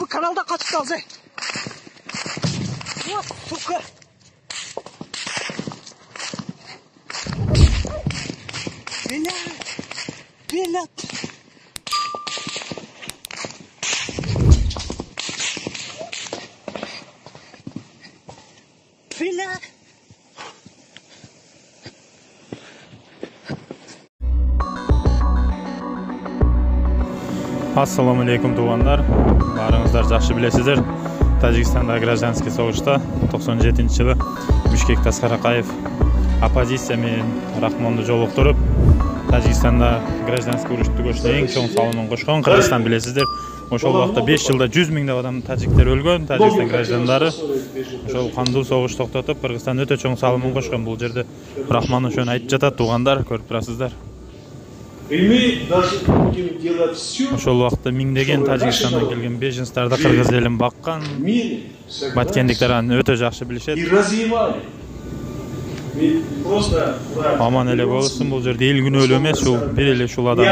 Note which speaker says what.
Speaker 1: Bu kanalda kaçtı az. Suka. Bela.
Speaker 2: Assalamu alaikum tuğanlar. Barыңыздар жақсы білесіздер. Тәжікстанда гражданский соғышта 97-жылы Бишкекте Аскар Акаев оппозиция менен Рахмонду жолуктуруп, Тәжікстанда гражданский урушту көчүнө эң чоң салымын кошкон. Кыргызстан білесіздер. Ошол убакта 5 жылда 100 миңдеп адам тажиктер өлгөн, Тәжикстан граждандары. Ошол кандуу согуш токтотуп, Кыргызстан өтө чоң салымын кошкон. Бул жерде Рахмон ошону айтып жатат туугандар, көрүп турасыздар. Ошол убакта миңдеген Тажикстандан келген беженстарды кыргыз элин баккан. Баткендиктер аны өтө жакшы билишет. Аман эле болсун, бул жерде эл күнөөлүү эмес, ушул бир эле ушул адам.